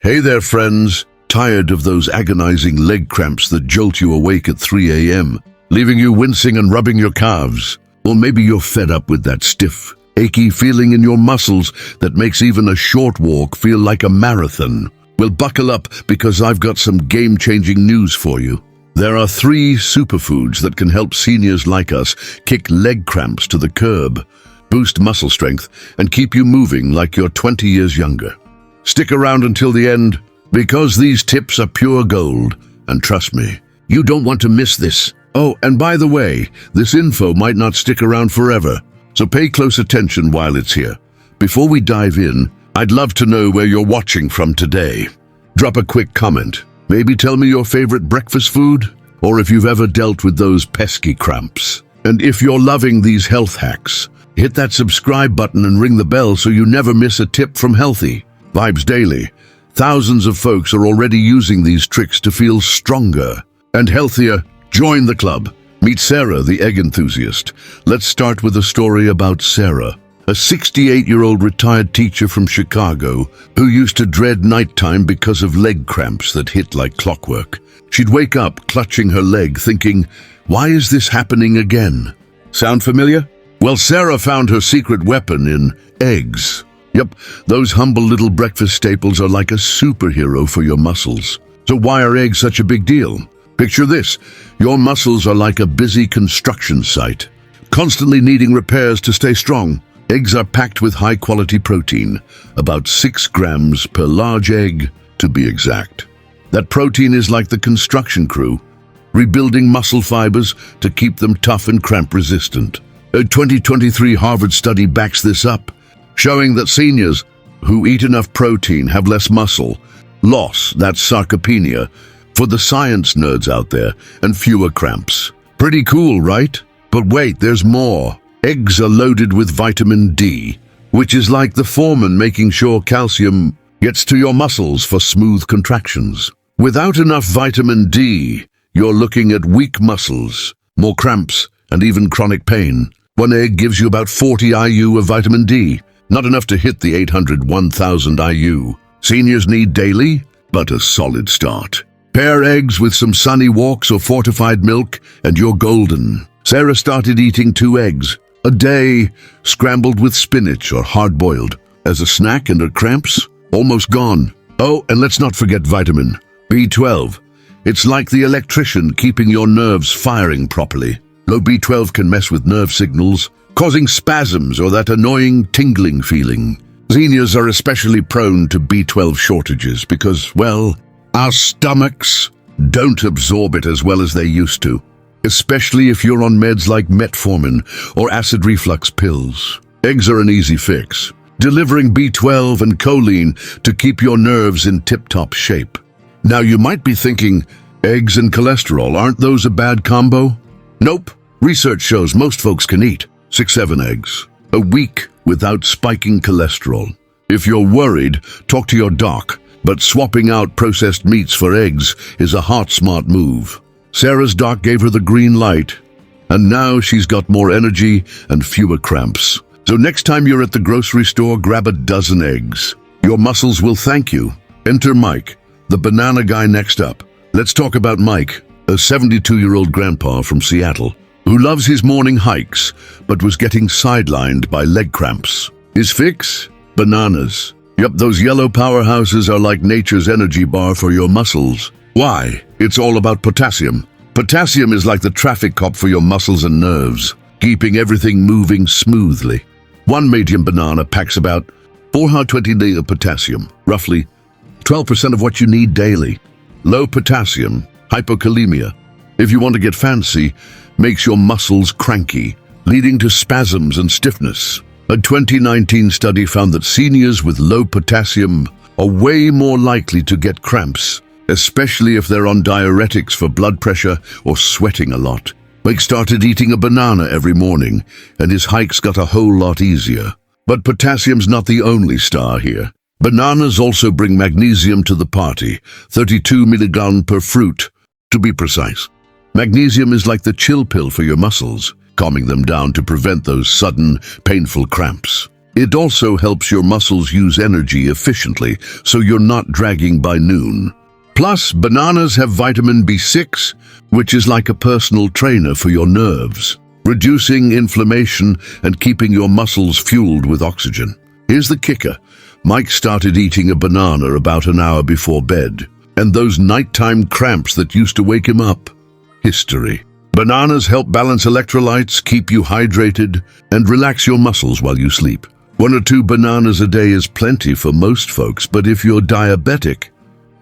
Hey there, friends. Tired of those agonizing leg cramps that jolt you awake at 3 a.m., leaving you wincing and rubbing your calves? Or maybe you're fed up with that stiff, achy feeling in your muscles that makes even a short walk feel like a marathon. Well, buckle up because I've got some game-changing news for you. There are 3 superfoods that can help seniors like us kick leg cramps to the curb, boost muscle strength, and keep you moving like you're 20 years younger. Stick around until the end, because these tips are pure gold, and trust me, you don't want to miss this. Oh, and by the way, this info might not stick around forever, so pay close attention while it's here. Before we dive in, I'd love to know where you're watching from today. Drop a quick comment. Maybe tell me your favorite breakfast food, or if you've ever dealt with those pesky cramps. And if you're loving these health hacks, hit that subscribe button and ring the bell so you never miss a tip from Healthy Vibes Daily. Thousands of folks are already using these tricks to feel stronger and healthier. Join the club. Meet Sarah, the egg enthusiast. Let's start with a story about Sarah, a 68-year-old retired teacher from Chicago who used to dread nighttime because of leg cramps that hit like clockwork. She'd wake up clutching her leg thinking, why is this happening again? Sound familiar? Well, Sarah found her secret weapon in eggs. Yep, those humble little breakfast staples are like a superhero for your muscles. So why are eggs such a big deal? Picture this. Your muscles are like a busy construction site, constantly needing repairs to stay strong. Eggs are packed with high-quality protein, about 6 grams per large egg to be exact. That protein is like the construction crew, rebuilding muscle fibers to keep them tough and cramp-resistant. A 2023 Harvard study backs this up, showing that seniors who eat enough protein have less muscle loss, that's sarcopenia, for the science nerds out there, and fewer cramps. Pretty cool, right? But wait, there's more. Eggs are loaded with vitamin D, which is like the foreman making sure calcium gets to your muscles for smooth contractions. Without enough vitamin D, you're looking at weak muscles, more cramps, and even chronic pain. One egg gives you about 40 IU of vitamin D. Not enough to hit the 800-1000 IU. Seniors need daily, but a solid start. Pair eggs with some sunny walks or fortified milk, and you're golden. Sarah started eating 2 eggs a day, scrambled with spinach or hard-boiled. As a snack, and her cramps almost gone. Oh, and let's not forget vitamin B12. It's like the electrician keeping your nerves firing properly. Low B12 can mess with nerve signals, causing spasms or that annoying tingling feeling. Seniors are especially prone to B12 shortages because, well, our stomachs don't absorb it as well as they used to, especially if you're on meds like metformin or acid reflux pills. Eggs are an easy fix, delivering B12 and choline to keep your nerves in tip-top shape. Now you might be thinking, eggs and cholesterol, aren't those a bad combo? Nope. Research shows most folks can eat 6-7 eggs a week without spiking cholesterol. If you're worried, talk to your doc, but swapping out processed meats for eggs is a heart-smart move. Sarah's doc gave her the green light, and now she's got more energy and fewer cramps. So next time you're at the grocery store, grab a dozen eggs. Your muscles will thank you. Enter Mike, the banana guy next up. Let's talk about Mike, a 72-year-old grandpa from Seattle, who loves his morning hikes, but was getting sidelined by leg cramps. His fix? Bananas. Yep, those yellow powerhouses are like nature's energy bar for your muscles. Why? It's all about potassium. Potassium is like the traffic cop for your muscles and nerves, keeping everything moving smoothly. One medium banana packs about 420 of potassium, roughly 12% of what you need daily. Low potassium, hypokalemia. If you want to get fancy, makes your muscles cranky, leading to spasms and stiffness. A 2019 study found that seniors with low potassium are way more likely to get cramps, especially if they're on diuretics for blood pressure or sweating a lot. Mike started eating a banana every morning, and his hikes got a whole lot easier. But potassium's not the only star here. Bananas also bring magnesium to the party, 32 milligrams per fruit, to be precise. Magnesium is like the chill pill for your muscles, calming them down to prevent those sudden, painful cramps. It also helps your muscles use energy efficiently, so you're not dragging by noon. Plus, bananas have vitamin B6, which is like a personal trainer for your nerves, reducing inflammation and keeping your muscles fueled with oxygen. Here's the kicker. Mike started eating a banana about an hour before bed, and those nighttime cramps that used to wake him up. History. Bananas help balance electrolytes, keep you hydrated, and relax your muscles while you sleep. 1 or 2 bananas a day is plenty for most folks, but if you're diabetic,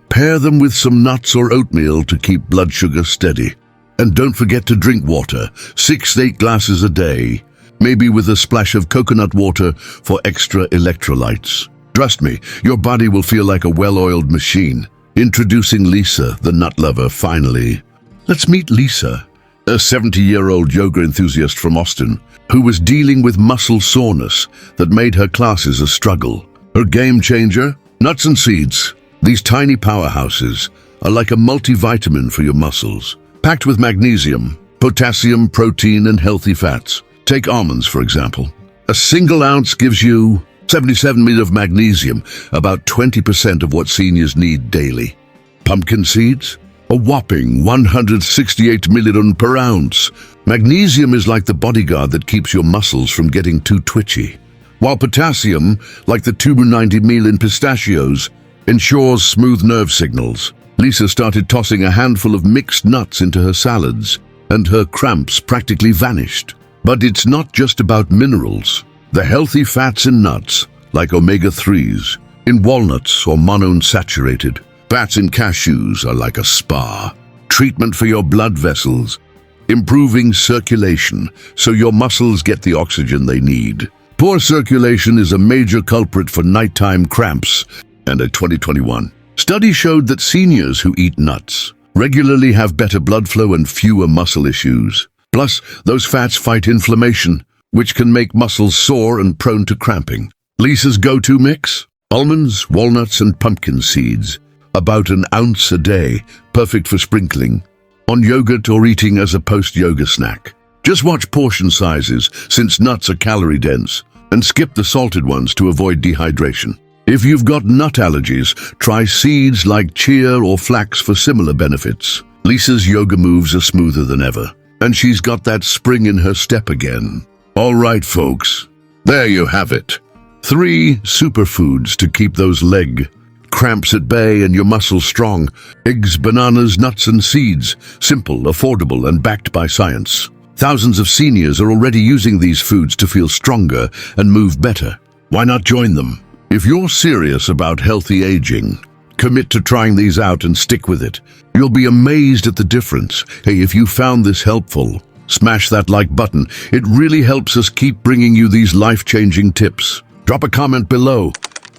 pair them with some nuts or oatmeal to keep blood sugar steady. And don't forget to drink water, 6 to 8 glasses a day, maybe with a splash of coconut water for extra electrolytes. Trust me, your body will feel like a well-oiled machine. Introducing Lisa, the nut lover, finally. Let's meet Lisa, a 70-year-old yoga enthusiast from Austin, who was dealing with muscle soreness that made her classes a struggle. Her game changer? Nuts and seeds. These tiny powerhouses are like a multivitamin for your muscles, packed with magnesium, potassium, protein, and healthy fats. Take almonds, for example. A single ounce gives you 77 mg of magnesium, about 20% of what seniors need daily. Pumpkin seeds? A whopping 168 mg per ounce. Magnesium is like the bodyguard that keeps your muscles from getting too twitchy, while potassium, like the 290 mg in pistachios, ensures smooth nerve signals. Lisa started tossing a handful of mixed nuts into her salads, and her cramps practically vanished. But it's not just about minerals. The healthy fats in nuts, like omega-3s, in walnuts or monounsaturated. Fats in cashews are like a spa. Treatment for your blood vessels, improving circulation so your muscles get the oxygen they need. Poor circulation is a major culprit for nighttime cramps, and a 2021 study showed that seniors who eat nuts regularly have better blood flow and fewer muscle issues. Plus, those fats fight inflammation, which can make muscles sore and prone to cramping. Lisa's go-to mix? Almonds, walnuts, and pumpkin seeds. About an ounce a day, perfect for sprinkling on yogurt or eating as a post-yoga snack. Just watch portion sizes, since nuts are calorie-dense, and skip the salted ones to avoid dehydration. If you've got nut allergies, try seeds like chia or flax for similar benefits. Lisa's yoga moves are smoother than ever, and she's got that spring in her step again. All right, folks, there you have it. 3 superfoods to keep those leg cramps at bay and your muscles strong. Eggs, bananas, nuts, and seeds. Simple, affordable, and backed by science. Thousands of seniors are already using these foods to feel stronger and move better. Why not join them? If you're serious about healthy aging, commit to trying these out and stick with it. You'll be amazed at the difference. Hey, if you found this helpful, smash that like button. It really helps us keep bringing you these life-changing tips. Drop a comment below.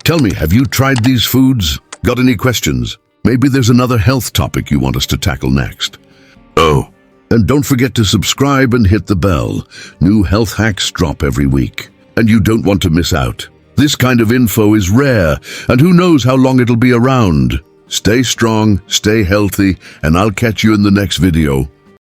Tell me, have you tried these foods? Got any questions? Maybe there's another health topic you want us to tackle next. Oh, and don't forget to subscribe and hit the bell. New health hacks drop every week, and you don't want to miss out. This kind of info is rare, and who knows how long it'll be around. Stay strong, stay healthy, and I'll catch you in the next video.